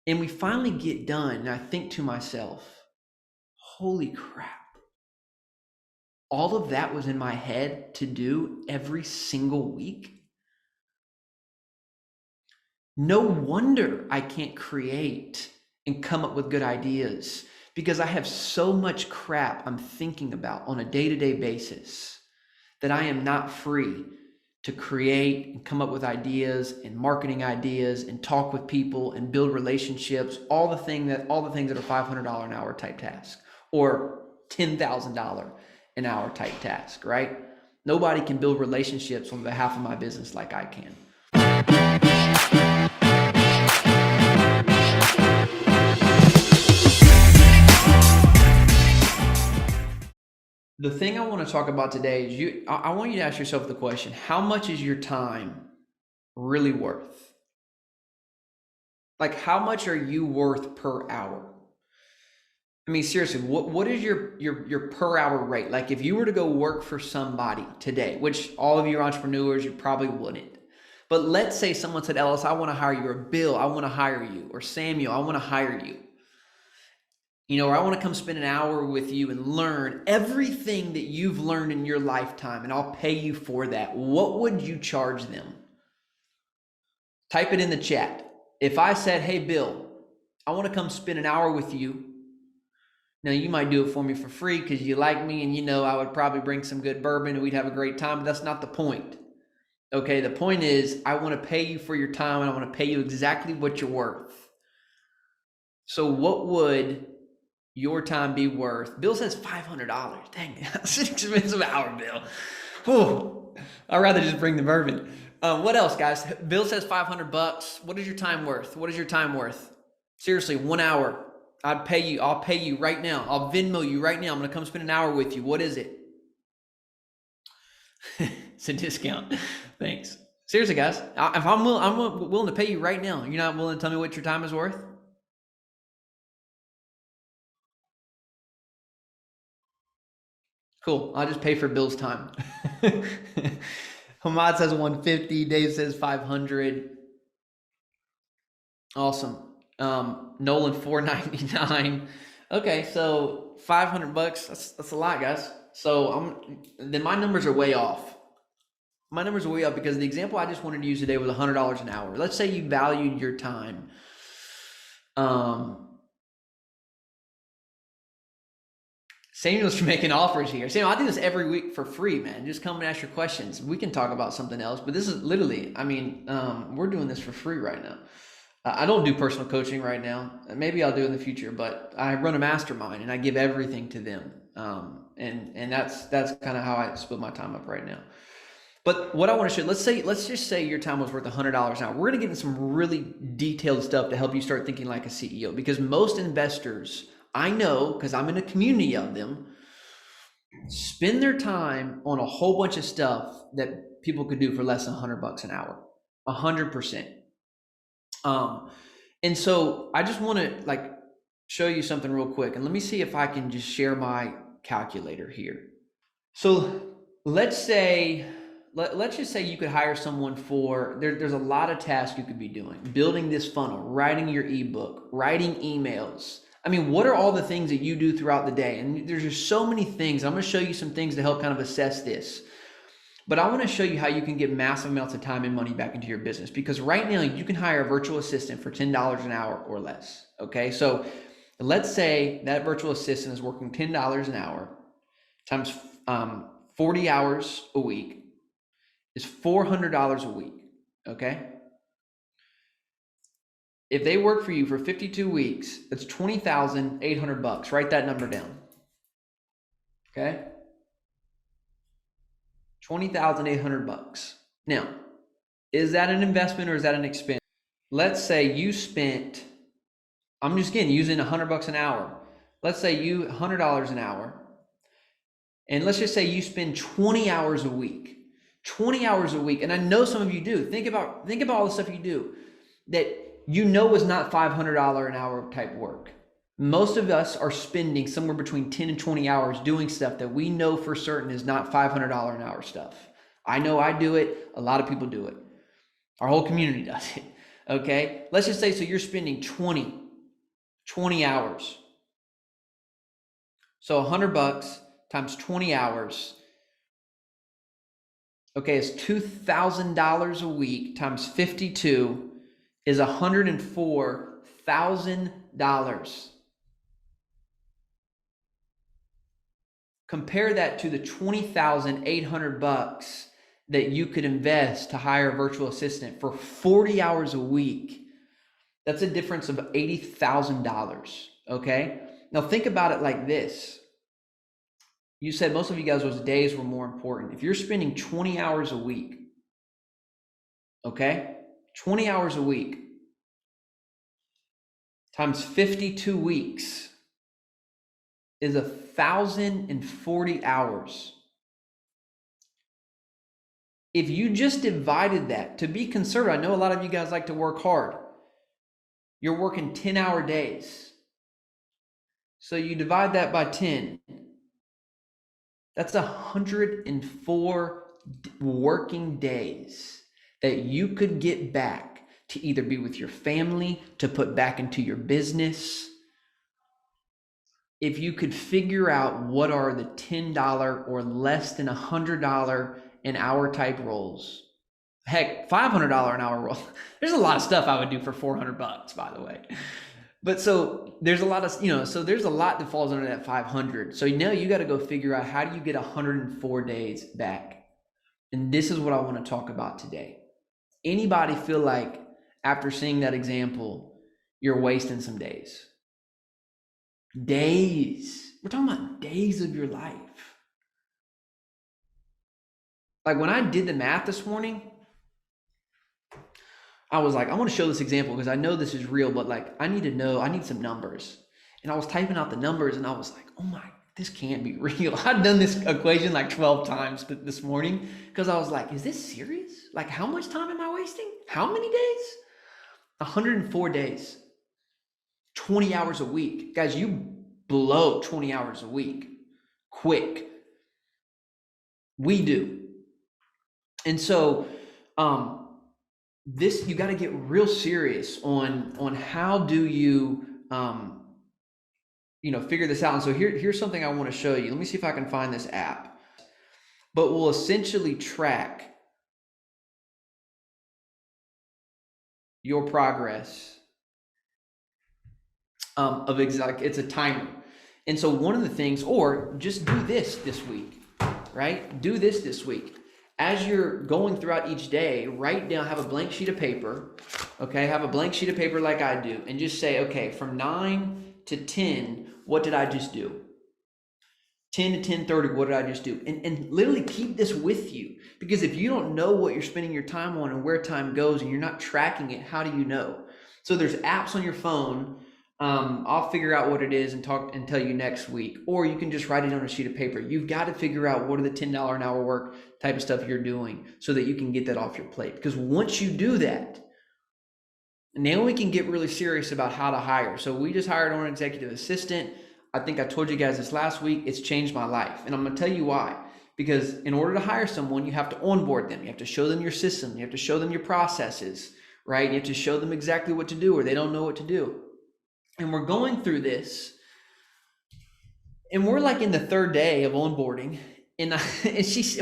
And we finally get done, and I think to myself, holy crap. All of that was in my head to do every single week. No wonder I can't create and come up with good ideas, because I have so much crap I'm thinking about on a day-to-day basis that I am not free to create and come up with ideas and marketing ideas and talk with people and build relationships, all the things that are $500 an hour type tasks or $10,000 an hour type task, right? Nobody can build relationships on behalf of my business like I can. The thing I want to talk about today is I want you to ask yourself the question, how much is your time really worth? Like, how much are you worth per hour? I mean, seriously, what is your per hour rate? Like, if you were to go work for somebody today, which all of you are entrepreneurs, you probably wouldn't. But let's say someone said, Ellis, I want to hire you, or Bill, I want to hire you, or Samuel, I want to hire you. Or I want to come spend an hour with you and learn everything that you've learned in your lifetime, and I'll pay you for that. What would you charge them? Type it in the chat. If I said, hey, Bill, I want to come spend an hour with you. Now, you might do it for me for free because you like me, and I would probably bring some good bourbon and we'd have a great time, but that's not the point. Okay, the point is I want to pay you for your time, and I want to pay you exactly what you're worth. So what would your time be worth? Bill says $500. Dang, that's an expensive hour, Bill. Oh, I'd rather just bring the bourbon. What else, guys? Bill says $500. What is your time worth? What is your time worth? Seriously, 1 hour. I'll pay you right now. I'll Venmo you right now. I'm going to come spend an hour with you. What is it? It's a discount. Thanks. Seriously, guys, if I'm willing to pay you right now. You're not willing to tell me what your time is worth? Cool. I'll just pay for Bill's time. Hamad says 150. Dave says 500. Awesome. Nolan 499. Okay, so $500. That's a lot, guys. So then my numbers are way off. My numbers are way off because the example I just wanted to use today was $100 an hour. Let's say you valued your time. Samuel's making offers here. Samuel, I do this every week for free, man. Just come and ask your questions. We can talk about something else, but this is literally, we're doing this for free right now. I don't do personal coaching right now. Maybe I'll do in the future, but I run a mastermind and I give everything to them. And that's kind of how I split my time up right now. But what I want to show, let's just say your time was worth $100 an hour. We're going to get into some really detailed stuff to help you start thinking like a CEO, because most investors, I know, because I'm in a community of them, spend their time on a whole bunch of stuff that people could do for less than $100 an hour, 100%. And so I just want to show you something real quick, and let me see if I can just share my calculator here. So let's just say you could hire someone for, there's a lot of tasks you could be doing: building this funnel, writing your ebook, writing emails. What are all the things that you do throughout the day? And there's just so many things. I'm going to show you some things to help kind of assess this. But I want to show you how you can get massive amounts of time and money back into your business, because right now you can hire a virtual assistant for $10 an hour or less. Okay, so let's say that virtual assistant is working $10 an hour times 40 hours a week is $400 a week. Okay. If they work for you for 52 weeks, that's $20,800. Write that number down. Okay. $20,800. Now, is that an investment or is that an expense? Let's say you spent, I'm just using $100 an hour. Let's say you $100 an hour. And let's just say you spend 20 hours a week. 20 hours a week. And I know some of you do. Think about all the stuff you do that is not $500 an hour type work. Most of us are spending somewhere between 10 and 20 hours doing stuff that we know for certain is not $500 an hour stuff. I know I do it. A lot of people do it. Our whole community does it. Okay. Let's just say, so you're spending 20 hours. So $100 times 20 hours. Okay, it's $2,000 a week times 52 is $104,000. Compare that to the $20,800 that you could invest to hire a virtual assistant for 40 hours a week. That's a difference of $80,000. Okay. Now think about it like this. You said most of you guys, those days were more important. If you're spending 20 hours a week, okay, 20 hours a week times 52 weeks is 1,040 hours. If you just divided that, to be conservative, I know a lot of you guys like to work hard. You're working 10-hour days. So you divide that by 10. That's 104 working days that you could get back to either be with your family, to put back into your business. If you could figure out what are the $10 or less than $100 an hour type roles. Heck, $500 an hour role. There's a lot of stuff I would do for $400, by the way. But so there's a lot of, so there's a lot that falls under that 500. So now you got to go figure out, how do you get 104 days back? And this is what I want to talk about today. Anybody feel like after seeing that example, you're wasting some days? Days. We're talking about days of your life. Like when I did the math this morning, I was like, I want to show this example because I know this is real, but like, I need some numbers. And I was typing out the numbers and I was like, oh my, this can't be real. I'd done this equation like 12 times this morning because I was like, is this serious? Like, how much time am I wasting? How many days? 104 days, 20 hours a week. Guys, you blow 20 hours a week quick. We do. And so, you got to get real serious on how do you, figure this out. And so here's something I want to show you. Let me see if I can find this app, but we'll essentially track your progress it's a timer. And so one of the things, or just do this week, right? Do this week. As you're going throughout each day, write down, have a blank sheet of paper, okay? Have a blank sheet of paper like I do, and just say, okay, from 9 to 10, what did I just do? 10 to 10:30, what did I just do? And literally keep this with you, because if you don't know what you're spending your time on and where time goes and you're not tracking it, how do you know? So there's apps on your phone. I'll figure out what it is and tell you next week, or you can just write it on a sheet of paper. You've got to figure out what are the $10 an hour work type of stuff you're doing so that you can get that off your plate. Because once you do that, now we can get really serious about how to hire. So we just hired an executive assistant. I think I told you guys this last week. It's changed my life. And I'm going to tell you why. Because in order to hire someone, you have to onboard them. You have to show them your system. You have to show them your processes, right? You have to show them exactly what to do, or they don't know what to do. And we're going through this, and we're like in the third day of onboarding, and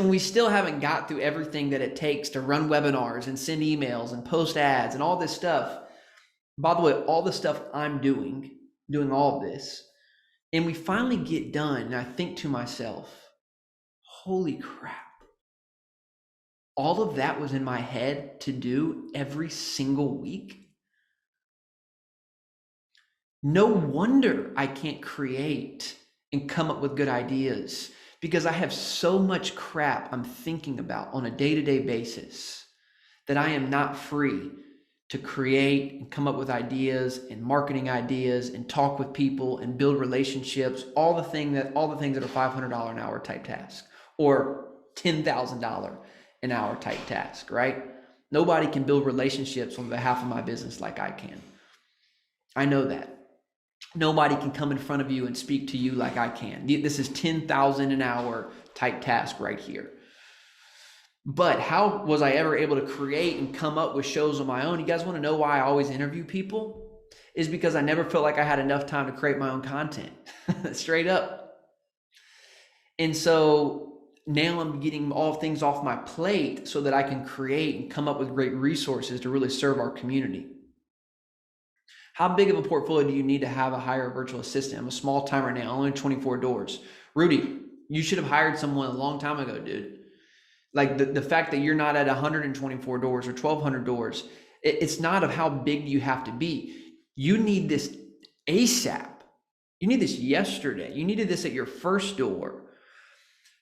we still haven't got through everything that it takes to run webinars and send emails and post ads and all this stuff. By the way, all the stuff I'm doing all of this, and we finally get done, and I think to myself, holy crap. All of that was in my head to do every single week. No wonder I can't create and come up with good ideas, because I have so much crap I'm thinking about on a day-to-day basis that I am not free to create and come up with ideas and marketing ideas and talk with people and build relationships, all the things that are $500 an hour type task or $10,000 an hour type task, right? Nobody can build relationships on behalf of my business like I can. I know that. Nobody can come in front of you and speak to you like I can. This is 10,000 an hour type task right here. But how was I ever able to create and come up with shows on my own? You guys want to know why I always interview people? Is because I never felt like I had enough time to create my own content. Straight up. And so now I'm getting all things off my plate so that I can create and come up with great resources to really serve our community. How big of a portfolio do you need to have a hire a virtual assistant? I'm a small time right now, only 24 doors. Rudy, you should have hired someone a long time ago, dude. Like the fact that you're not at 124 doors or 1,200 doors, it's not of how big you have to be. You need this ASAP. You need this yesterday. You needed this at your first door,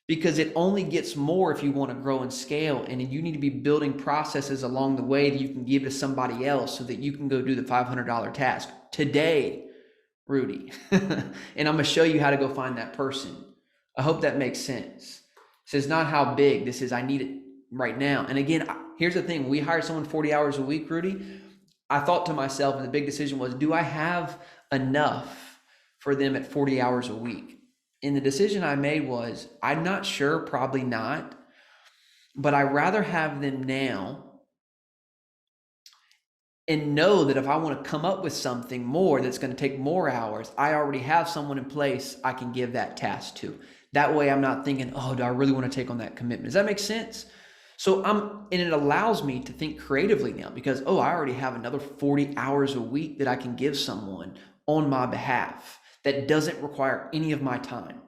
because it only gets more if you want to grow and scale. And you need to be building processes along the way that you can give to somebody else so that you can go do the $500 task today, Rudy. And I'm going to show you how to go find that person. I hope that makes sense. This is not how big. This is, I need it right now. And again, here's the thing. We hired someone 40 hours a week, Rudy. I thought to myself, and the big decision was, do I have enough for them at 40 hours a week? And the decision I made was, I'm not sure, probably not, but I'd rather have them now and know that if I want to come up with something more that's going to take more hours, I already have someone in place I can give that task to. That way I'm not thinking, oh, do I really want to take on that commitment? Does that make sense? So and it allows me to think creatively now, because, oh, I already have another 40 hours a week that I can give someone on my behalf that doesn't require any of my time.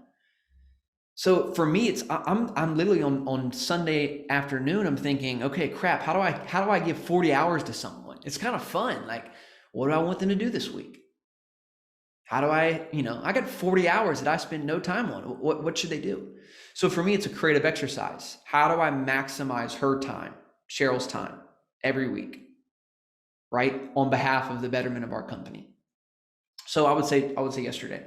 So for me, I'm literally on Sunday afternoon, I'm thinking, okay, crap, how do I give 40 hours to someone? It's kind of fun. Like, what do I want them to do this week? How do I got 40 hours that I spend no time on. What should they do? So for me, it's a creative exercise. How do I maximize her time, Cheryl's time, every week, right? On behalf of the betterment of our company. So I would say yesterday.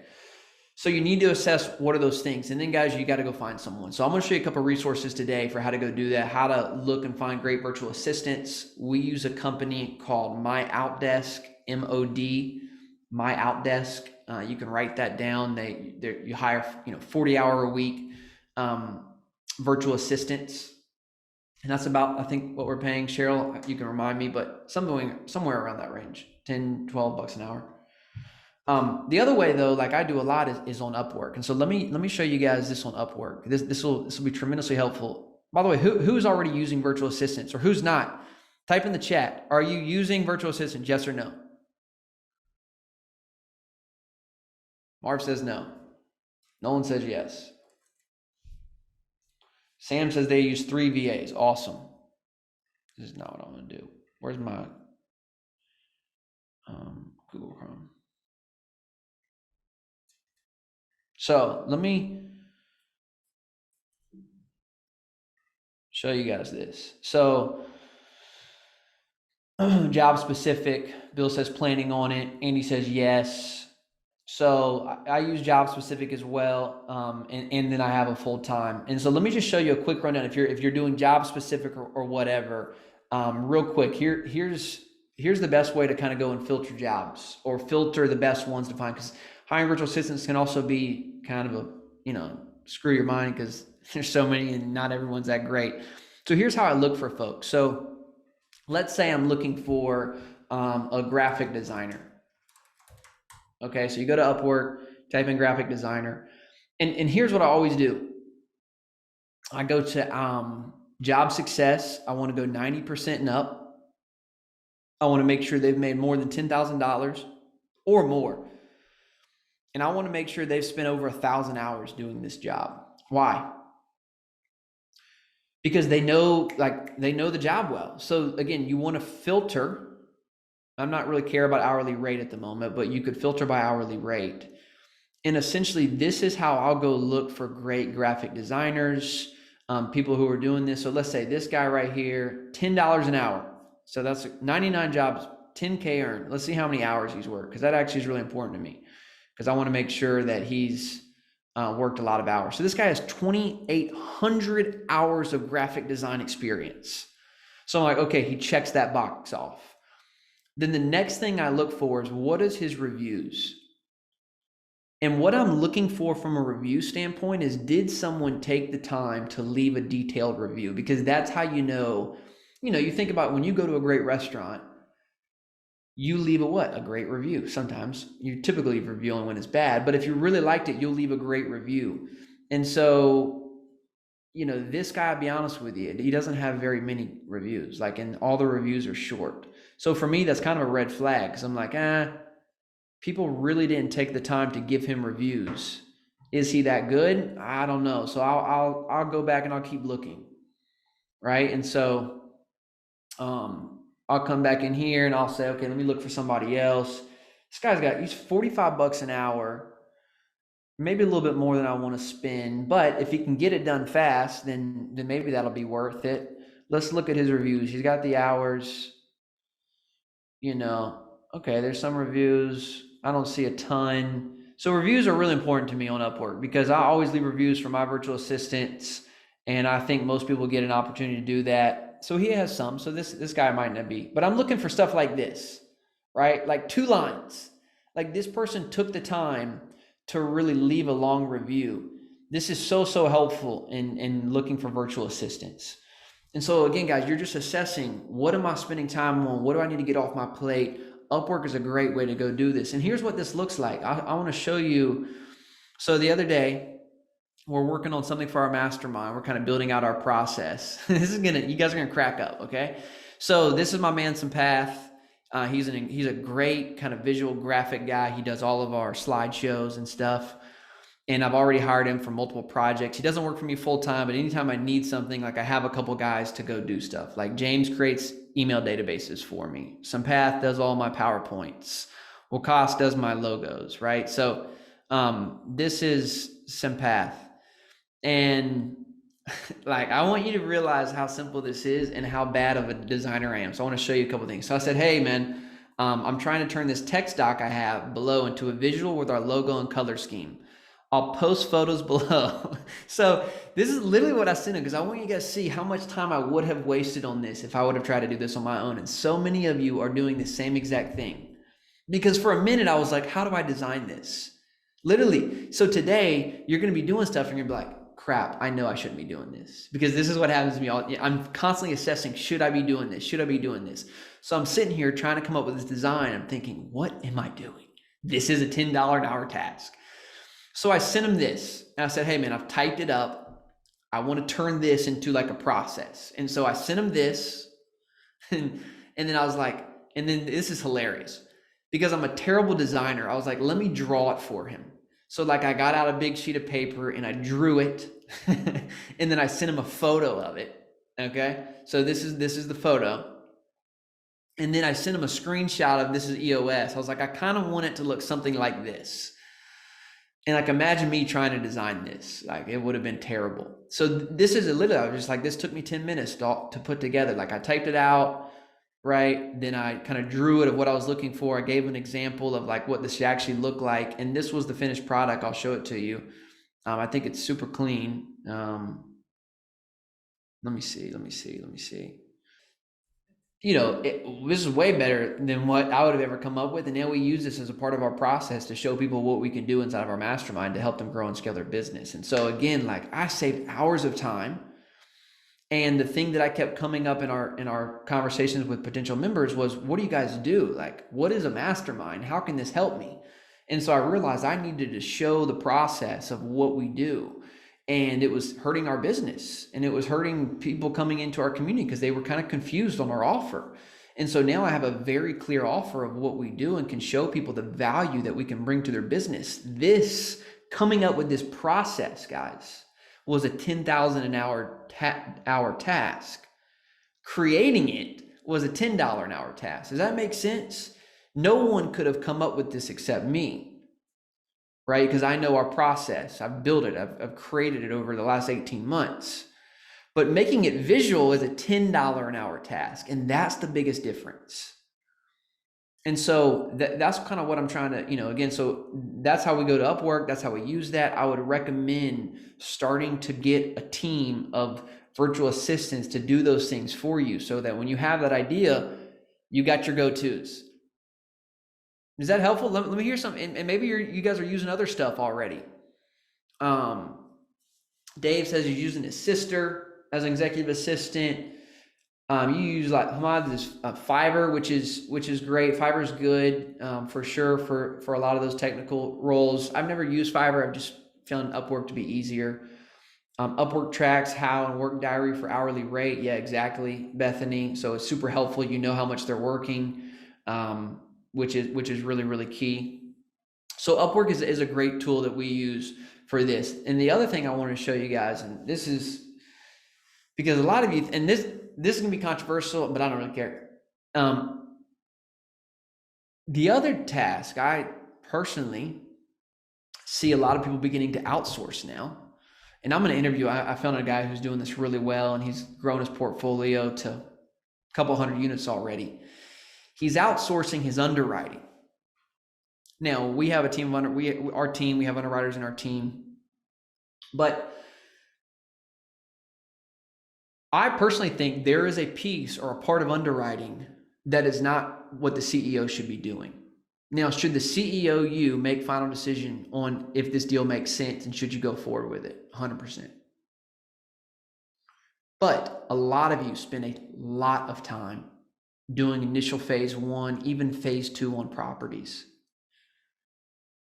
So you need to assess what are those things. And then guys, you got to go find someone. So I'm going to show you a couple of resources today for how to go do that, how to look and find great virtual assistants. We use a company called My Outdesk, MOD, My Outdesk. You can write that down. You hire 40-hour a week virtual assistants. And that's about, I think, what we're paying. Cheryl, you can remind me, but somewhere around that range, 10, 12 bucks an hour. The other way though, like I do a lot, is on Upwork. And so let me show you guys this on Upwork. This will be tremendously helpful. By the way, who's already using virtual assistants, or who's not? Type in the chat. Are you using virtual assistants? Yes or no? Marv says no. Nolan says yes. Sam says they use 3 VAs. Awesome. This is not what I'm going to do. Where's my Google Chrome? So let me show you guys this. So job specific, Bill says planning on it. Andy says yes. So I use job specific as well, and then I have a full time. And so let me just show you a quick rundown. If you're doing job specific or whatever, real quick. Here's the best way to kind of go and filter jobs, or filter the best ones to find, because hiring virtual assistants can also be kind of a screw your mind, because there's so many and not everyone's that great. So here's how I look for folks. So let's say I'm looking for a graphic designer. Okay, so you go to Upwork, type in graphic designer, and here's what I always do. I go to job success. I want to go 90% and up. I want to make sure they've made more than $10,000 or more. And I want to make sure they've spent over 1,000 hours doing this job. Why? Because they know the job well. So again, you want to filter. I'm not really care about hourly rate at the moment, but you could filter by hourly rate. And essentially, this is how I'll go look for great graphic designers, people who are doing this. So let's say this guy right here, $10 an hour. So that's 99 jobs, 10K earned. Let's see how many hours he's worked, because that actually is really important to me, because I want to make sure that he's worked a lot of hours. So this guy has 2,800 hours of graphic design experience. So I'm like, okay, he checks that box off. Then the next thing I look for is, what is his reviews? And what I'm looking for from a review standpoint is, did someone take the time to leave a detailed review? Because that's how you think about when you go to a great restaurant, you leave a what? A great review. Sometimes you typically review only when it's bad, but if you really liked it, you'll leave a great review. And so, this guy, I'll be honest with you, he doesn't have very many reviews. Like, and all the reviews are short. So for me, that's kind of a red flag, because I'm like, people really didn't take the time to give him reviews. Is he that good? I don't know. So I'll go back and I'll keep looking, right? And so I'll come back in here and I'll say, okay, let me look for somebody else. This guy's he's $45 an hour, maybe a little bit more than I want to spend, but if he can get it done fast, then maybe that'll be worth it. Let's look at his reviews. He's got the hours, okay, there's some reviews. I don't see a ton. So reviews are really important to me on Upwork, because I always leave reviews for my virtual assistants, and I think most people get an opportunity to do that. So he has some. So this guy might not be, but I'm looking for stuff like this, right? Like 2 lines. Like, this person took the time to really leave a long review. This is so helpful in looking for virtual assistants. And so again, guys, you're just assessing, what am I spending time on? What do I need to get off my plate? Upwork is a great way to go do this. And here's what this looks like. I want to show you. So the other day, we're working on something for our mastermind. We're kind of building out our process. You guys are gonna crack up, okay? So this is my man, Sampath. He's a great kind of visual graphic guy. He does all of our slideshows and stuff. And I've already hired him for multiple projects. He doesn't work for me full time, but anytime I need something, like I have a couple guys to go do stuff. Like James creates email databases for me. Sampath does all my PowerPoints. Wakas does my logos, right? So this is Sampath. And like, I want you to realize how simple this is and how bad of a designer I am. So I want to show you a couple things. So I said, hey man, I'm trying to turn this text doc I have below into a visual with our logo and color scheme. I'll post photos below. So this is literally what I sent him, because I want you guys to see how much time I would have wasted on this if I would have tried to do this on my own. And so many of you are doing the same exact thing. Because for a minute I was like, how do I design this? Literally. So today you're going to be doing stuff and you're going to be like, crap, I know I shouldn't be doing this, because this is what happens to me. I'm constantly assessing, should I be doing this? Should I be doing this? So I'm sitting here trying to come up with this design. I'm thinking, what am I doing? This is a $10 an hour task. So I sent him this and I said, hey man, I've typed it up. I want to turn this into like a process. And so I sent him this and then I was like, and then this is hilarious, because I'm a terrible designer. I was like, let me draw it for him. So like, I got out a big sheet of paper and I drew it and then I sent him a photo of it. Okay. So this is the photo. And then I sent him a screenshot of, this is EOS. I was like, I kind of want it to look something like this. And like, imagine me trying to design this, like it would have been terrible. So this is literally, I was just like, this took me 10 minutes to put together. Like, I typed it out, right? Then I kind of drew it of what I was looking for. I gave an example of like what this should actually look like. And this was the finished product. I'll show it to you. I think it's super clean. Let me see. This is way better than what I would have ever come up with. And now we use this as a part of our process to show people what we can do inside of our mastermind to help them grow and scale their business. And so again, like, I saved hours of time. And the thing that I kept coming up in our conversations with potential members was, what do you guys do? Like, what is a mastermind? How can this help me? And so I realized I needed to show the process of what we do. And it was hurting our business, and it was hurting people coming into our community because they were kind of confused on our offer. And so now I have a very clear offer of what we do and can show people the value that we can bring to their business. This, coming up with this process, guys, was a 10,000 an hour task. Creating it was a $10 an hour task. Does that make sense? No one could have come up with this except me. Right? Because I know our process. I've built it. I've created it over the last 18 months. But making it visual is a $10 an hour task. And that's the biggest difference. And so that's kind of what I'm trying to, again, so that's how we go to Upwork. That's how we use that. I would recommend starting to get a team of virtual assistants to do those things for you, so that when you have that idea, you got your go-tos. Is that helpful? Let me hear some, and maybe you guys are using other stuff already. Dave says he's using his sister as an executive assistant. You use like Hammond is Fiverr, which is great. Fiverr is good for sure for a lot of those technical roles. I've never used Fiverr. I've just found Upwork to be easier. Upwork tracks how and work diary for hourly rate. Yeah, exactly, Bethany. So it's super helpful. You know how much they're working, which is really, really key. So Upwork is a great tool that we use for this. And the other thing I want to show you guys, and this is because a lot of you, and this is gonna be controversial, but I don't really care. The other task I personally see a lot of people beginning to outsource now. And I'm going to interview, I found a guy who's doing this really well, and he's grown his portfolio to a couple hundred units already. He's outsourcing his underwriting. Now, we have a team of we have underwriters in our team. But I personally think there is a piece or a part of underwriting that is not what the CEO should be doing. Now, should the CEO make final decision on if this deal makes sense and should you go forward with it? 100%. But a lot of you spend a lot of time doing initial phase 1, even phase 2 on properties,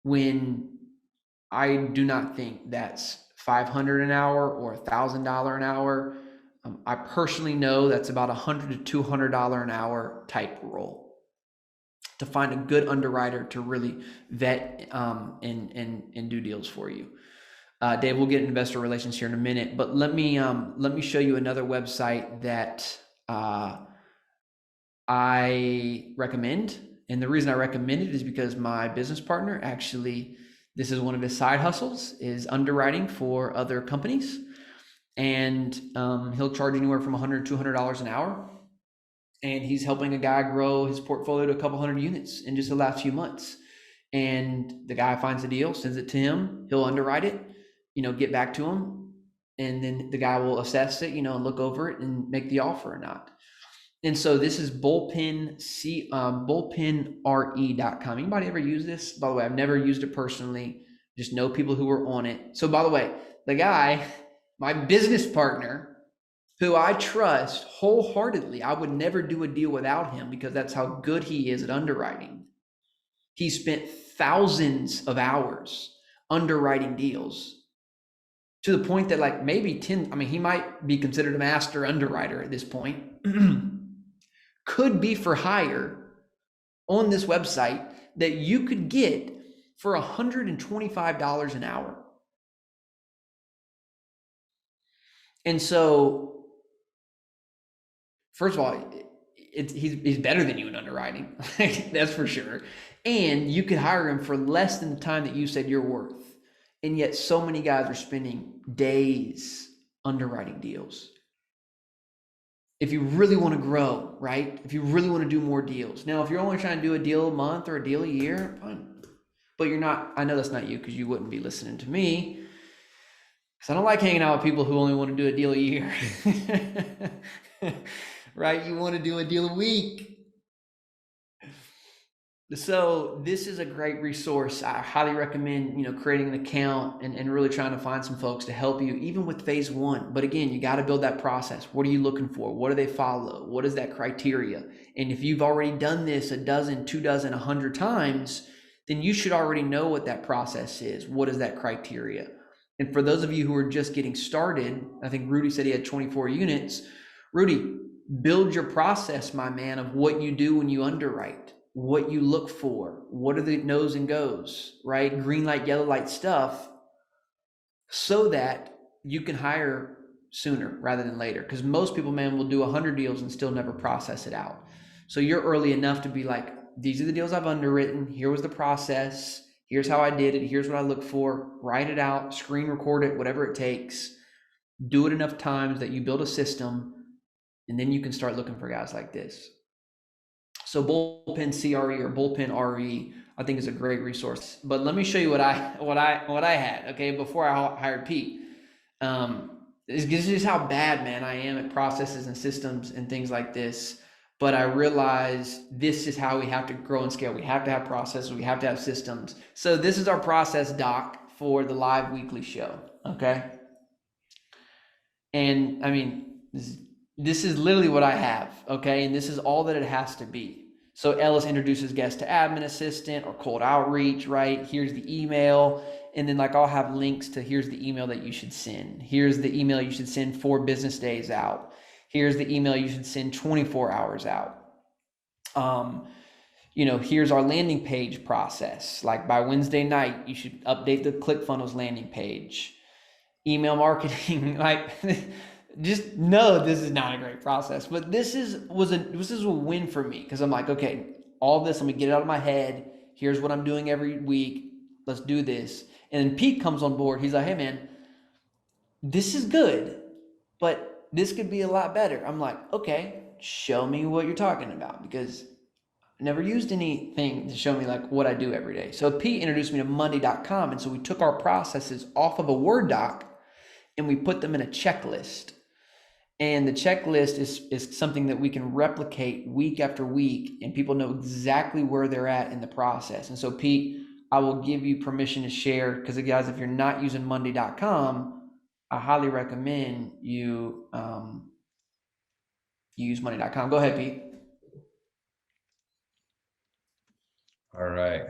when I do not think that's $500 an hour or $1,000 an hour. I personally know that's about $100 to $200 an hour type role to find a good underwriter to really vet and do deals for you. Dave, we'll get investor relations here in a minute, but let me show you another website that I recommend. And the reason I recommend it is because my business partner actually, this is one of his side hustles, is underwriting for other companies. And he'll charge anywhere from $100 to $200 an hour. And he's helping a guy grow his portfolio to a couple hundred units in just the last few months. And the guy finds the deal, sends it to him, he'll underwrite it, get back to him. And then the guy will assess it, and look over it and make the offer or not. And so this is bullpenre.com. Anybody ever use this? By the way, I've never used it personally, just know people who are on it. So by the way, the guy, my business partner, who I trust wholeheartedly, I would never do a deal without him because that's how good he is at underwriting. He spent thousands of hours underwriting deals to the point that like maybe 10, he might be considered a master underwriter at this point. Could be for hire on this website that you could get for $125 an hour. And so, first of all, he's better than you in underwriting, that's for sure. And you could hire him for less than the time that you said you're worth. And yet so many guys are spending days underwriting deals. If you really want to grow, right? If you really want to do more deals. Now, if you're only trying to do a deal a month or a deal a year, fine. But you're not, I know that's not you because you wouldn't be listening to me. Because I don't like hanging out with people who only want to do a deal a year. Right? You want to do a deal a week. So this is a great resource. I highly recommend, creating an account and really trying to find some folks to help you, even with phase 1. But again, you got to build that process. What are you looking for? What do they follow? What is that criteria? And if you've already done this a dozen, 2 dozen, 100 times, then you should already know what that process is. What is that criteria? And for those of you who are just getting started, I think Rudy said he had 24 units. Rudy, build your process, my man, of what you do when you underwrite, what you look for, what are the no's and goes, right? Green light, yellow light stuff, so that you can hire sooner rather than later. Because most people, man, will do 100 deals and still never process it out. So you're early enough to be like, these are the deals I've underwritten. Here was the process. Here's how I did it. Here's what I look for. Write it out, screen record it, whatever it takes. Do it enough times that you build a system, and then you can start looking for guys like this. So Bullpen CRE or Bullpen RE, I think is a great resource. But let me show you what I had, okay, before I hired Pete. This is how bad, man, I am at processes and systems and things like this. but I realized this is how we have to grow and scale. We have to have processes. We have to have systems. So this is our process doc for the live weekly show. Okay. And I mean, this is literally what I have. Okay. And this is all that it has to be. So Ellis introduces guests to admin assistant or cold outreach, right? Here's the email. And then like I'll have links to here's the email that you should send. Here's the email you should send 4 business days out. Here's the email you should send 24 hours out. Here's our landing page process. Like by Wednesday night, you should update the ClickFunnels landing page. Email marketing, like just know this is not a great process, but this is a win for me because I'm like, okay, all this, let me get it out of my head. Here's what I'm doing every week. Let's do this. And then Pete comes on board. He's like, hey man, this is good, but this could be a lot better. I'm like, okay, show me what you're talking about, because I never used anything to show me like what I do every day. So Pete introduced me to Monday.com. And so we took our processes off of a Word doc and we put them in a checklist. And the checklist is something that we can replicate week after week, and people know exactly where they're at in the process. And so Pete, I will give you permission to share, because guys, if you're not using Monday.com, I highly recommend you use Monday.com. Go ahead, Pete. All right.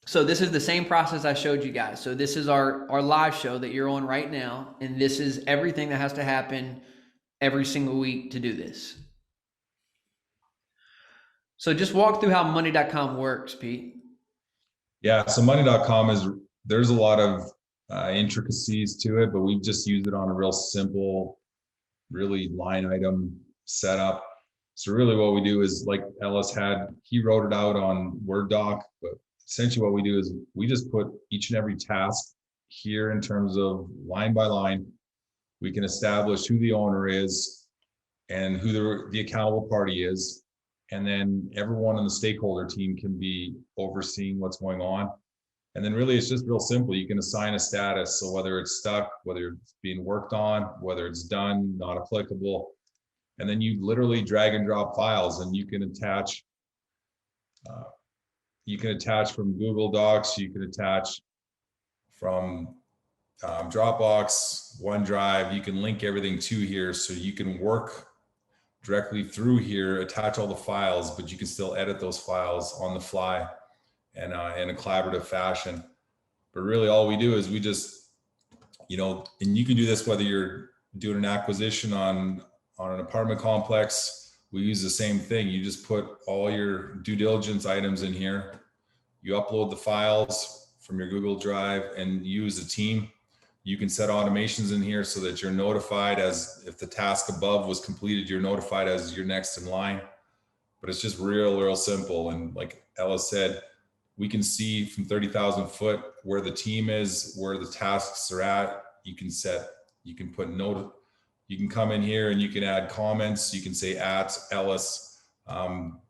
So this is the same process I showed you guys. So this is our live show that you're on right now. And this is everything that has to happen every single week to do this. So just walk through how Monday.com works, Pete. Yeah, so Monday.com there's a lot of intricacies to it, but we've just used it on a real simple, really line item setup. So really what we do is, like Ellis he wrote it out on Word doc, but essentially what we do is we just put each and every task here in terms of line by line. We can establish who the owner is and who the accountable party is. And then everyone in the stakeholder team can be overseeing what's going on. And then really it's just real simple. You can assign a status. So whether it's stuck, whether it's being worked on, whether it's done, not applicable. And then you literally drag and drop files, and you can attach from Google Docs, you can attach from Dropbox, OneDrive. You can link everything to here, so you can work directly through here, attach all the files, but you can still edit those files on the fly and in a collaborative fashion. But really all we do is we just, and you can do this whether you're doing an acquisition on an apartment complex. We use the same thing. You just put all your due diligence items in here. You upload the files from your Google Drive and use a team. You can set automations in here so that you're notified as if the task above was completed, you're notified as you're next in line. But it's just real simple. And like Ellis said, we can see from 30,000 foot where the team is, where the tasks are at. You can put note. You can come in here and you can add comments. You can say at Ellis,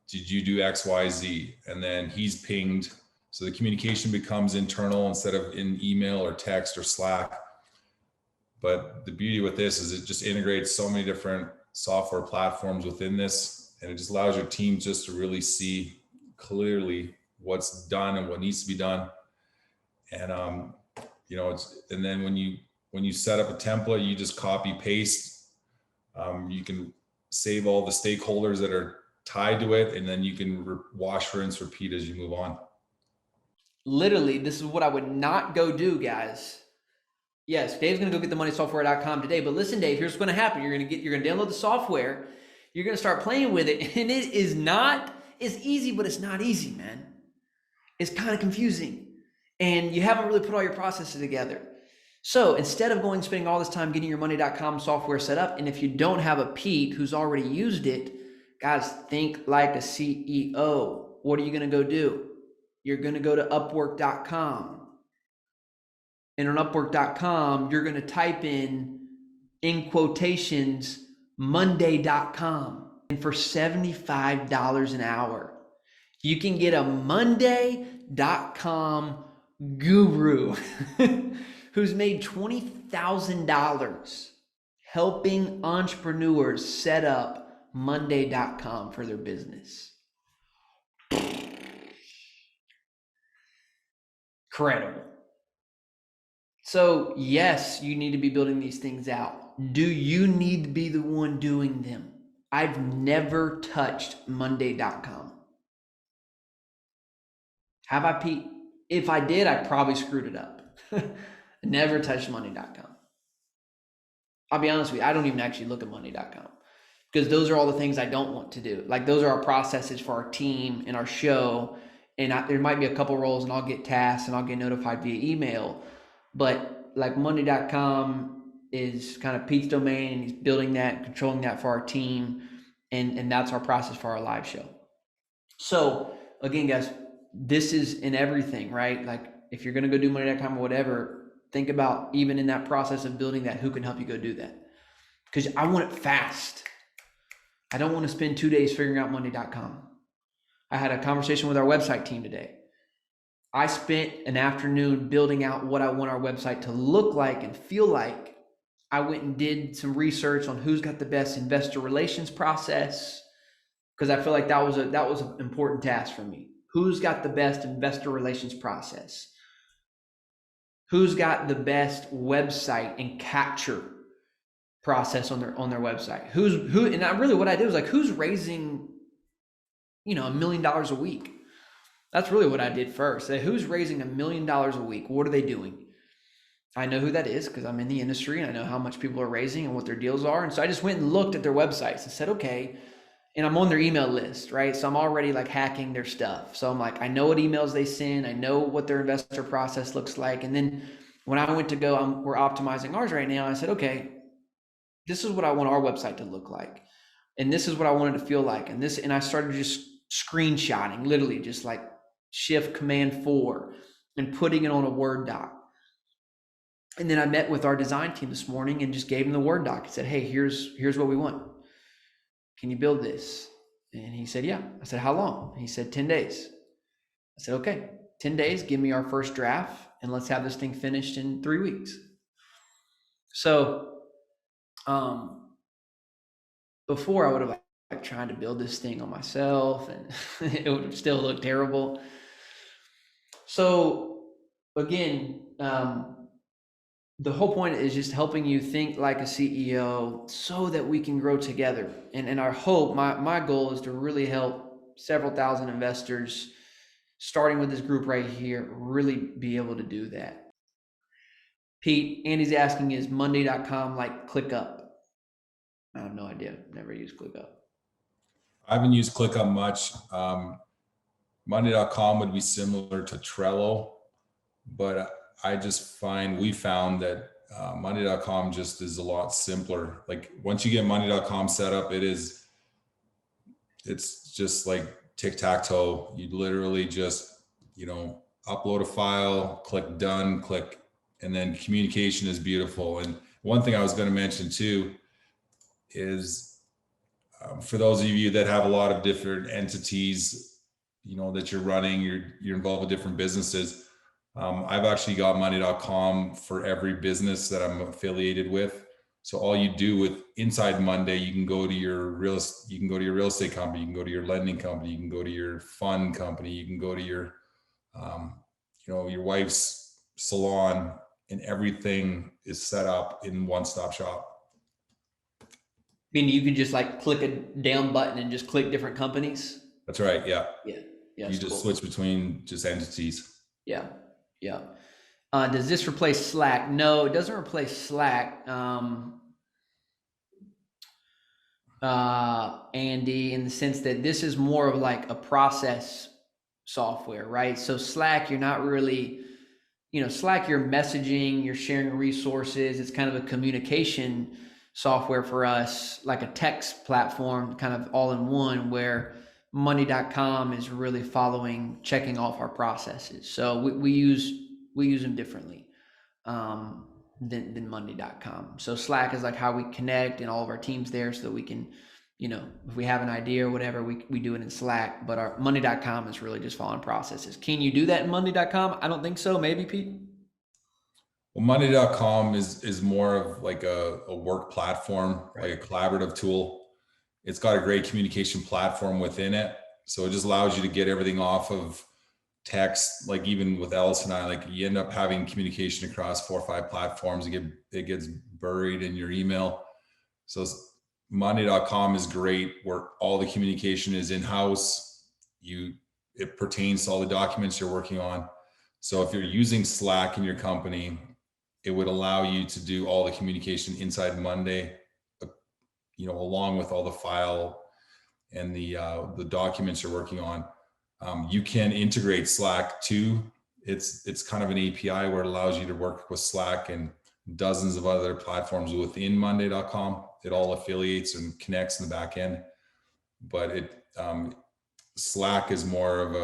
did you do X, Y, Z? And then he's pinged. So the communication becomes internal instead of in email or text or Slack. But the beauty with this is it just integrates so many different software platforms within this. And it just allows your team just to really see clearly what's done and what needs to be done. And, and then when you set up a template, you just copy paste. You can save all the stakeholders that are tied to it, and then you can wash, rinse, repeat as you move on. Literally, this is what I would not go do, guys. Yes, Dave's going to go get the moneysoftware.com today, but listen, Dave, here's what's going to happen. You're going to download the software. You're going to start playing with it, and it's easy, but it's not easy, man. It's kind of confusing, and you haven't really put all your processes together. So instead of spending all this time getting your money.com software set up, and if you don't have a Pete who's already used it, guys, think like a CEO. What are you going to go do? You're going to go to upwork.com. And on upwork.com, you're going to type in quotations, monday.com. And for $75 an hour, you can get a monday.com guru who's made $20,000 helping entrepreneurs set up Monday.com for their business. Incredible. So, yes, you need to be building these things out. Do you need to be the one doing them? I've never touched Monday.com. Have I, Pete? If I did, I probably screwed it up. Never touched Monday.com. I'll be honest with you, I don't even actually look at Monday.com because those are all the things I don't want to do. Like those are our processes for our team and our show. And there might be a couple roles and I'll get tasks and I'll get notified via email. But like Monday.com is kind of Pete's domain and he's building that and controlling that for our team. And that's our process for our live show. So again, guys, this is in everything, right? Like if you're going to go do Monday.com or whatever, think about even in that process of building that, who can help you go do that? Because I want it fast. I don't want to spend 2 days figuring out Monday.com. I had a conversation with our website team today. I spent an afternoon building out what I want our website to look like and feel like. I went and did some research on who's got the best investor relations process, because I feel like that was an important task for me. Who's got the best investor relations process? Who's got the best website and capture process on their website? And what I did was like, who's raising, $1 million a week? That's really what I did first. Who's raising $1 million a week? What are they doing? I know who that is because I'm in the industry and I know how much people are raising and what their deals are. And so I just went and looked at their websites and said, okay, and I'm on their email list, right? So I'm already like hacking their stuff. So I'm like, I know what emails they send. I know what their investor process looks like. And then when I went to go, we're optimizing ours right now. I said, okay, this is what I want our website to look like. And this is what I wanted to feel like. And I started just screenshotting, literally just like Shift Command 4 and putting it on a Word doc. And then I met with our design team this morning and just gave him the Word doc. I said, hey, here's what we want. Can you build this? And he said, yeah. I said, how long? He said, 10 days. I said, okay, 10 days, give me our first draft and let's have this thing finished in 3 weeks. So before I would have like tried to build this thing on myself and it would have still looked terrible. So again, the whole point is just helping you think like a CEO so that we can grow together. And our hope, my goal is to really help several thousand investors, starting with this group right here, really be able to do that. Pete, Andy's asking, is Monday.com like ClickUp? I have no idea. Never used ClickUp. I haven't used ClickUp much. Monday.com would be similar to Trello, but we found that Monday.com just is a lot simpler. Like once you get Monday.com set up, it's just like tic-tac-toe. You literally just, upload a file, click done, and then communication is beautiful. And one thing I was going to mention too is for those of you that have a lot of different entities, that you're running, you're involved with different businesses. I've actually got Monday.com for every business that I'm affiliated with. So all you do with inside Monday, you can go to your real estate company, you can go to your lending company, you can go to your fund company, you can go to your, your wife's salon, and everything is set up in one-stop shop. Meaning you can just like click a down button and just click different companies? That's right. Yeah. Yeah. You just switch between just entities. Yeah. Yeah. Does this replace Slack? No, it doesn't replace Slack, Andy, in the sense that this is more of like a process software, right? So Slack, you're not really, Slack, you're messaging, you're sharing resources. It's kind of a communication software for us, like a text platform, kind of all in one, where Monday.com is really checking off our processes. So we use them differently than Monday.com. So Slack is like how we connect and all of our teams there so that we can, if we have an idea or whatever, we do it in Slack. But our Monday.com is really just following processes. Can you do that in Monday.com? I don't think so. Maybe, Pete? Well, Monday.com is more of like a work platform, like a collaborative tool. It's got a great communication platform within it. So it just allows you to get everything off of text. Like even with Ellis and I, like you end up having communication across 4 or 5 platforms. It gets buried in your email. So Monday.com is great where all the communication is in-house. It pertains to all the documents you're working on. So if you're using Slack in your company, it would allow you to do all the communication inside Monday, along with all the file and the documents you're working on. You can integrate Slack too. It's kind of an API where it allows you to work with Slack and dozens of other platforms within Monday.com. It all affiliates and connects in the back end, but Slack is more of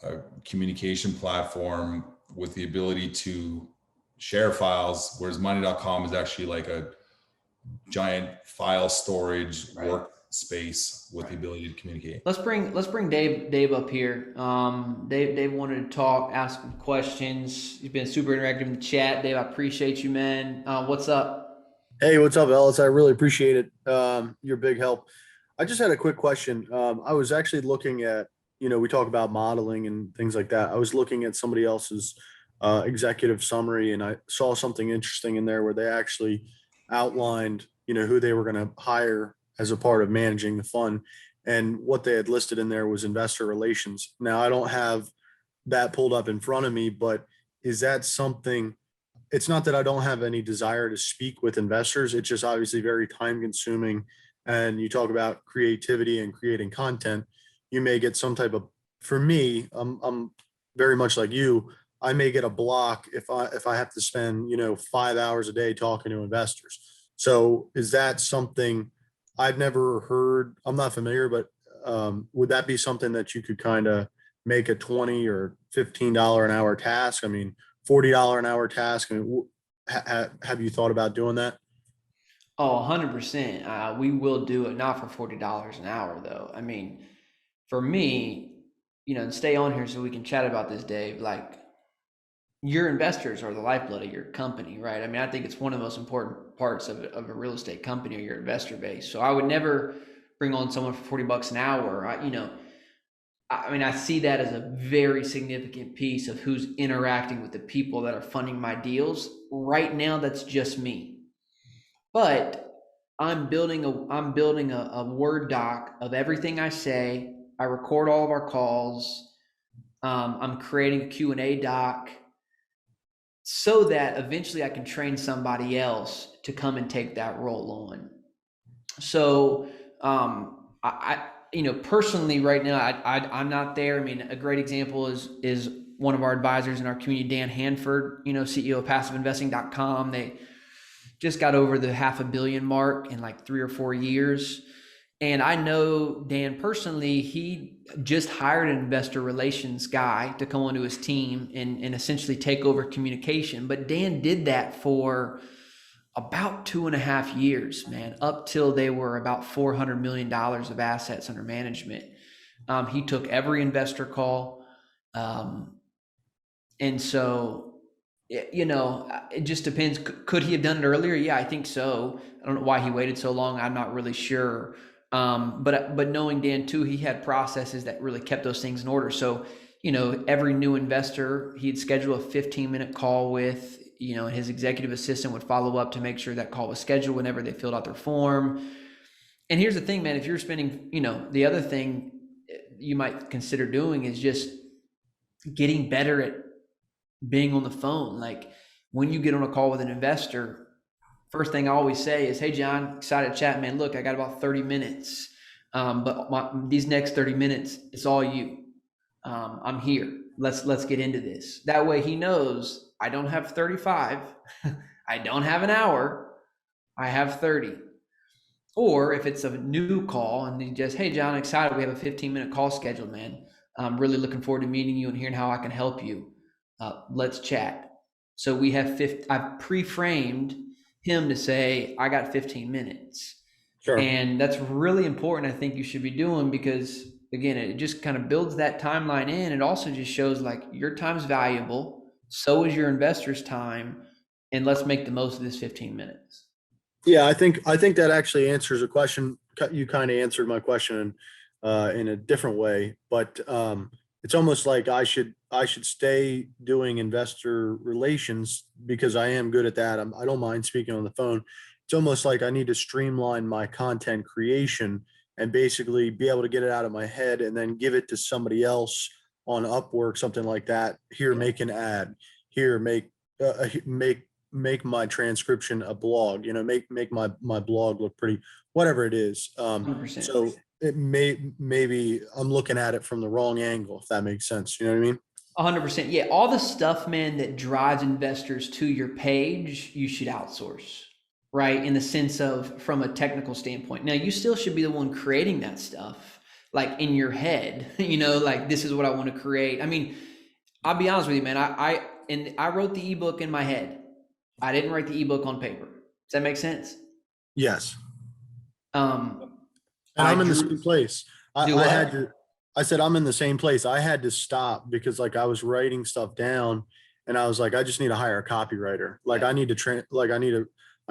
a communication platform with the ability to share files, whereas Monday.com is actually like a giant file storage workspace with the ability to communicate. Let's bring Dave up here. Dave wanted to talk, ask some questions. He's been super interactive in the chat. Dave, I appreciate you, man. What's up? Hey, what's up, Ellis? I really appreciate it. Your big help. I just had a quick question. I was actually looking at, we talk about modeling and things like that. I was looking at somebody else's executive summary, and I saw something interesting in there where they actually outlined, who they were going to hire as a part of managing the fund. And what they had listed in there was investor relations. Now, I don't have that pulled up in front of me, but is that something? It's not that I don't have any desire to speak with investors. It's just obviously very time consuming. And you talk about creativity and creating content. You may get some type of, for me, I'm very much like you. I may get a block if I have to spend, 5 hours a day talking to investors. So is that something I've never heard? I'm not familiar, but would that be something that you could kind of make a $20 or $15 an hour task? I mean, $40 an hour task. I mean, have you thought about doing that? Oh, 100%. We will do it, not for $40 an hour, though. I mean, for me, and stay on here so we can chat about this, Dave. Like, your investors are the lifeblood of your company, right? I mean, I think it's one of the most important parts of a real estate company or your investor base. So I would never bring on someone for $40 an hour. I see that as a very significant piece of who's interacting with the people that are funding my deals. Right now, that's just me. But I'm building a Word doc of everything I say. I record all of our calls. I'm creating a Q&A doc so that eventually I can train somebody else to come and take that role on. So personally right now, I'm not there. I mean, a great example is one of our advisors in our community, Dan Hanford, CEO of PassiveInvesting.com. They just got over the $500 million mark in like 3 or 4 years. And I know Dan personally. He just hired an investor relations guy to come onto his team and essentially take over communication. But Dan did that for about 2.5 years, man, up till they were about $400 million of assets under management. He took every investor call. And so, it just depends. Could he have done it earlier? Yeah, I think so. I don't know why he waited so long. I'm not really sure. But knowing Dan too, he had processes that really kept those things in order. So, every new investor, he'd schedule a 15-minute call with, his executive assistant would follow up to make sure that call was scheduled whenever they filled out their form. And here's the thing, man, if you're spending, the other thing you might consider doing is just getting better at being on the phone. Like when you get on a call with an investor, first thing I always say is, "Hey, John, excited to chat, man. Look, I got about 30 minutes. But these next 30 minutes, it's all you. I'm here. Let's get into this." That way he knows I don't have 35. I don't have an hour. I have 30. Or if it's a new call and he just, "Hey, John, excited. We have a 15-minute call scheduled, man. I'm really looking forward to meeting you and hearing how I can help you. Let's chat." So I've pre-framed him to say, "I got 15 minutes. Sure. And that's really important. I think you should be doing, because again, it just kind of builds that timeline in. It also just shows like your time's valuable. so is your investors' time, and let's make the most of this 15 minutes. Yeah, I think that actually answers a question. You kind of answered my question in a different way, but it's almost like I should stay doing investor relations because I am good at that. I don't mind speaking on the phone. It's almost like I need to streamline my content creation and basically be able to get it out of my head and then give it to somebody else on Upwork, something like that. Here, Yeah. make an ad. Here, make my transcription a blog, make my blog look pretty, whatever it is. 100%. So maybe I'm looking at it from the wrong angle, if that makes sense. You know what I mean? 100%. Yeah. All the stuff, man, that drives investors to your page, you should outsource, right? In the sense of from a technical standpoint. Now, you still should be the one creating that stuff, like in your head, like this is what I want to create. I mean, I'll be honest with you, man. I wrote the ebook in my head. I didn't write the ebook on paper. Does that make sense? Yes. Um, And I I'm in the drew, same place. do I had what? to, I said, I'm in the same place. I had to stop because like I was writing stuff down and I was like, I just need to hire a copywriter. Like Yeah. I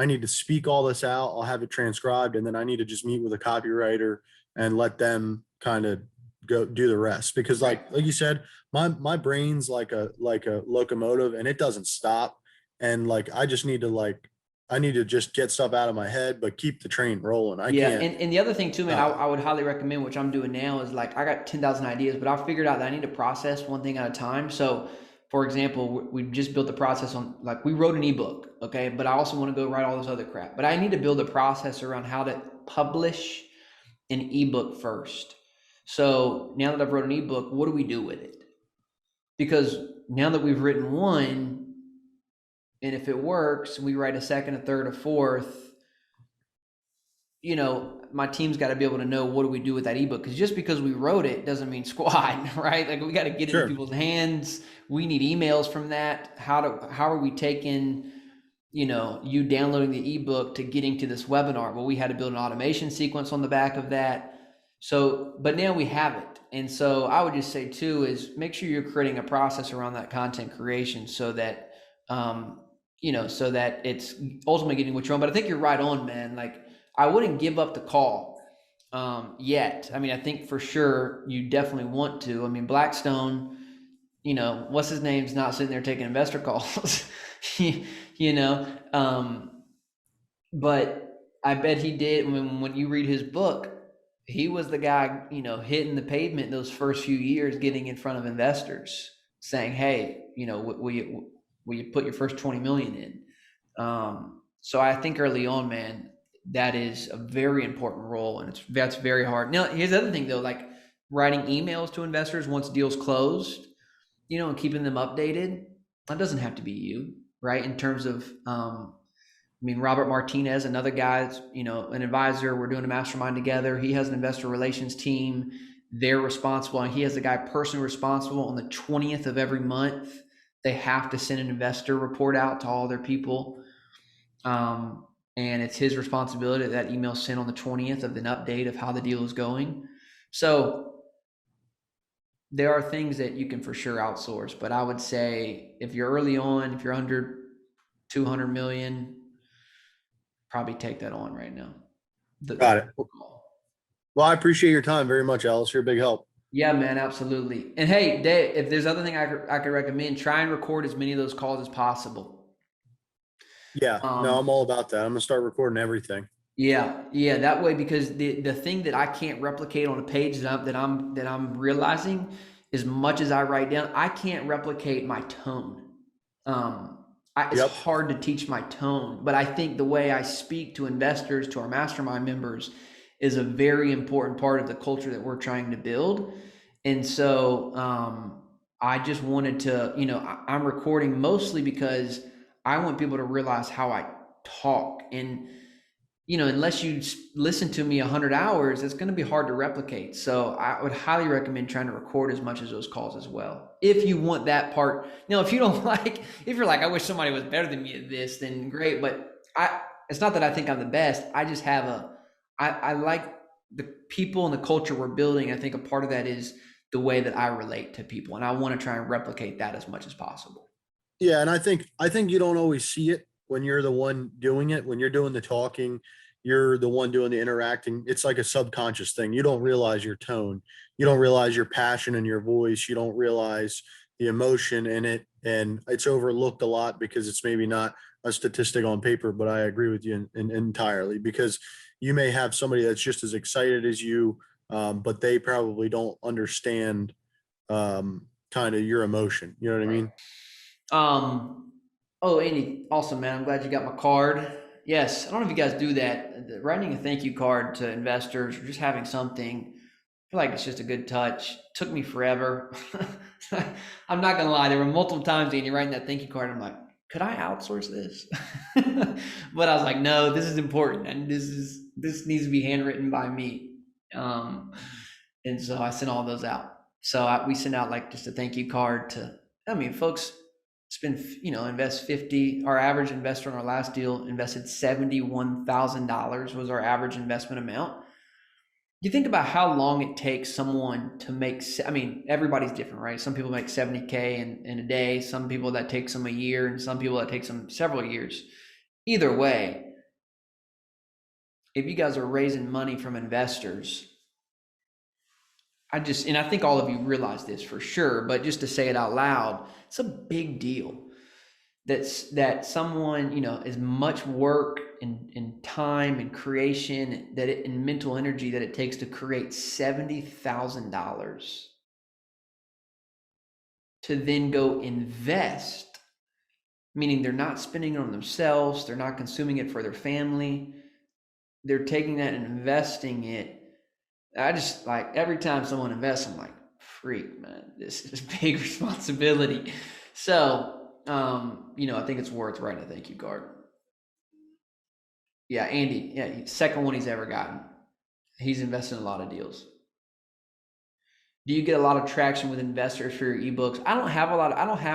need to speak all this out. I'll have it transcribed. And then I need to just meet with a copywriter and let them kind of go do the rest. Because like you said, my brain's like a locomotive and it doesn't stop. And like, I need to just get stuff out of my head, but keep the train rolling. I Yeah, can't. and the other thing too, man, I would highly recommend, which I'm doing now, is like I got 10,000 ideas, but I figured out that I need to process one thing at a time. So, for example, we just built the process on, like, we wrote an ebook, okay, but I also want to go write all this other crap. But I need to build a process around how to publish an ebook first. So now that I've wrote an ebook, what do we do with it? Because now that we've written one, and if it works, we write a second, a third, a fourth. My team's got to be able to know what do we do with that ebook, because just because we wrote it doesn't mean squat, right? Like we got to get it in Sure. people's hands. We need emails from that. How are we taking, you downloading the ebook to getting to this webinar? Well, we had to build an automation sequence on the back of that. So, but now we have it. And so I would just say too, is make sure you're creating a process around that content creation so that, so that it's ultimately getting what you want. But I think you're right on, man. Like, I wouldn't give up the call yet. I mean, I think for sure you definitely want to. I mean, Blackstone, what's his name's not sitting there taking investor calls, but I bet he did. When you read his book, he was the guy, hitting the pavement those first few years, getting in front of investors saying, hey, will you put your first 20 million in? So I think early on, man, that is a very important role, and that's very hard. Now, here's the other thing though, like writing emails to investors once deals closed, and keeping them updated. That doesn't have to be you, right? In terms of, Robert Martinez, another guy that's, an advisor, we're doing a mastermind together. He has an investor relations team. They're responsible, and he has a guy personally responsible on the 20th of every month. They have to send an investor report out to all their people. And it's his responsibility that email sent on the 20th of an update of how the deal is going. So there are things that you can for sure outsource, but I would say if you're early on, if you're under 200 million, probably take that on right now. Got it. Well, I appreciate your time very much, Ellis. You're a big help. Yeah, man, absolutely. And hey, Dave, if there's other thing I could recommend, try and record as many of those calls as possible. Yeah, no, I'm all about that. I'm gonna start recording everything. Yeah. That way, because the thing that I can't replicate on a page that I'm realizing, as much as I write down, I can't replicate my tone. It's hard to teach my tone, but I think the way I speak to investors, to our mastermind members, is a very important part of the culture that we're trying to build. And so I just wanted to, I'm recording mostly because I want people to realize how I talk. And, unless you listen to me 100 hours, it's going to be hard to replicate. So I would highly recommend trying to record as much as those calls as well, if you want that part. Now, if you don't if you're like, I wish somebody was better than me at this, then great. But it's not that I think I'm the best. I just have I like the people and the culture we're building. I think a part of that is the way that I relate to people, and I want to try and replicate that as much as possible. Yeah, and I think you don't always see it when you're the one doing it. When you're doing the talking, you're the one doing the interacting. It's like a subconscious thing. You don't realize your tone. You don't realize your passion in your voice. You don't realize the emotion in it, and it's overlooked a lot because it's maybe not a statistic on paper. But I agree with you entirely, because you may have somebody that's just as excited as you, but they probably don't understand kind of your emotion. You know what I Right. mean? Oh, Andy, awesome, man. I'm glad you got my card. Yes, I don't know if you guys do that. Writing a thank you card to investors or just having something, I feel like it's just a good touch. Took me forever. I'm not gonna lie, there were multiple times, Andy, writing that thank you card. I'm like, could I outsource this? But I was like, no, this is important, and this needs to be handwritten by me. Um, and so I sent all those out. So we sent out like just a thank you card to, I mean, folks spend, invest 50. Our average investor on our last deal invested $71,000 was our average investment amount. You think about how long it takes someone to make, I mean, everybody's different, right? Some people make 70K in a day. Some people that takes them a year, and some people that takes them several years. Either way, if you guys are raising money from investors, and I think all of you realize this for sure, but just to say it out loud, it's a big deal. That someone, as much work and time and creation and mental energy that it takes to create $70,000 to then go invest, meaning they're not spending it on themselves, they're not consuming it for their family, they're taking that and investing it. I just, like, every time someone invests, I'm like, freak, man, this is a big responsibility. So, I think it's worth writing a thank you card. Yeah, Andy, yeah, second one he's ever gotten. He's invested in a lot of deals. Do you get a lot of traction with investors for your ebooks? I don't have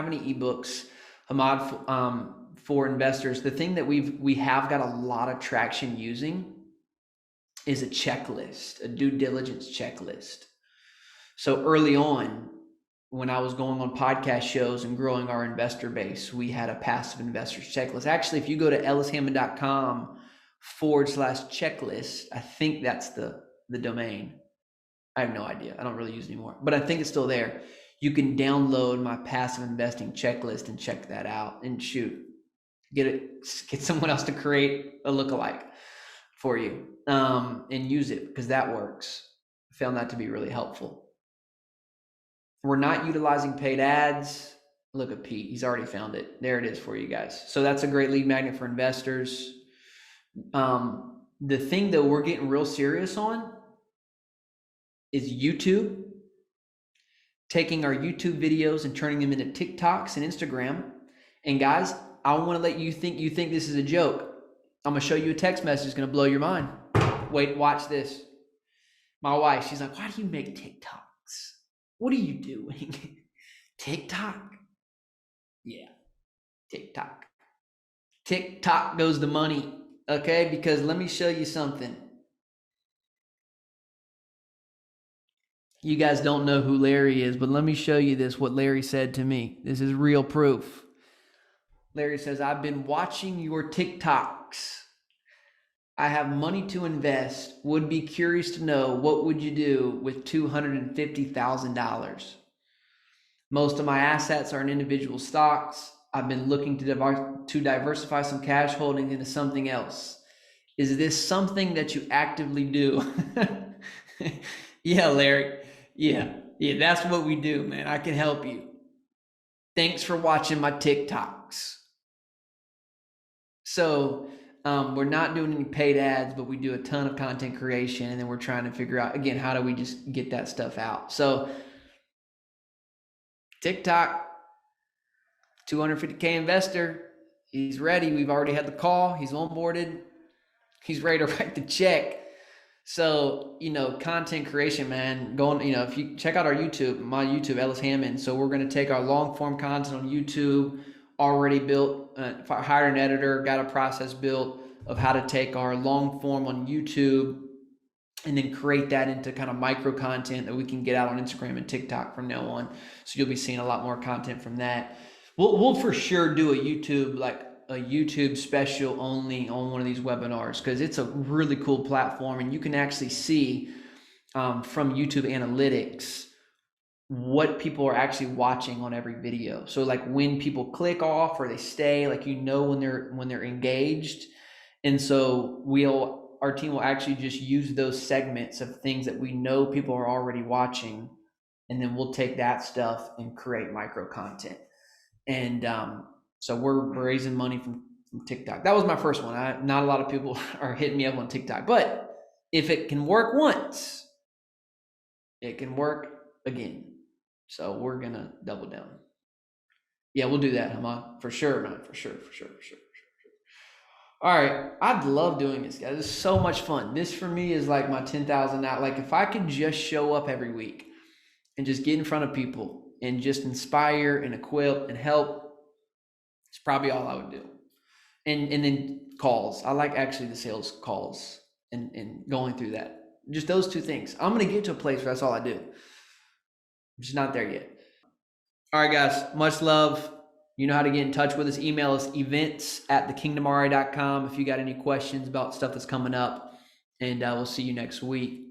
any ebooks, Hammond, for investors. The thing that we have got a lot of traction using is a checklist, a due diligence checklist. So early on, when I was going on podcast shows and growing our investor base, we had a passive investors checklist. Actually, if you go to ellishammond.com/checklist, I think that's the domain. I have no idea. I don't really use it anymore, but I think it's still there. You can download my passive investing checklist and check that out, and get someone else to create a lookalike for you, and use it, because that works. I found that to be really helpful. We're not utilizing paid ads. Look at Pete. He's already found it. There it is for you guys. So that's a great lead magnet for investors. The thing that we're getting real serious on is YouTube, taking our YouTube videos and turning them into TikToks and Instagram. And guys, I want to let you think this is a joke. I'm going to show you a text message that's going to blow your mind. Wait, watch this. My wife, she's like, why do you make TikToks? What are you doing? TikTok? Yeah, TikTok. TikTok goes the money, okay? Because let me show you something. You guys don't know who Larry is, but let me show you what Larry said to me. This is real proof. Larry says, I've been watching your TikToks. I have money to invest. Would be curious to know, what would you do with $250,000? Most of my assets are in individual stocks. I've been looking to diversify some cash holdings into something else. Is this something that you actively do? Yeah, Larry. Yeah, that's what we do, man. I can help you. Thanks for watching my TikToks. So we're not doing any paid ads, but we do a ton of content creation, and then we're trying to figure out, again, how do we just get that stuff out? So TikTok, 250K investor. He's ready. We've already had the call. He's onboarded. He's ready to write the check. So, content creation, man, if you check out our YouTube, my YouTube, Ellis Hammond. So we're going to take our long form content on YouTube, already built, hired an editor, got a process built of how to take our long form on YouTube and then create that into kind of micro content that we can get out on Instagram and TikTok from now on. So you'll be seeing a lot more content from that. We'll for sure do a YouTube special only on one of these webinars, because it's a really cool platform, and you can actually see from YouTube analytics what people are actually watching on every video. So like when people click off or they stay, like when they're engaged. And so our team will actually just use those segments of things that we know people are already watching, and then we'll take that stuff and create micro content. And so we're raising money from TikTok. That was my first one. Not a lot of people are hitting me up on TikTok, but if it can work once, it can work again. So we're gonna double down. Yeah, we'll do that, Hammond. For sure, man. For sure. All right. I'd love doing this, guys. It's so much fun. This for me is like my 10,000 out. Like if I could just show up every week and just get in front of people and just inspire and equip and help, it's probably all I would do. And then calls. I like actually the sales calls and going through that. Just those two things. I'm gonna get to a place where that's all I do. I'm just not there yet. All right, guys, much love. You know how to get in touch with us. Email us events@thekingdomri.com if you got any questions about stuff that's coming up. And we'll see you next week.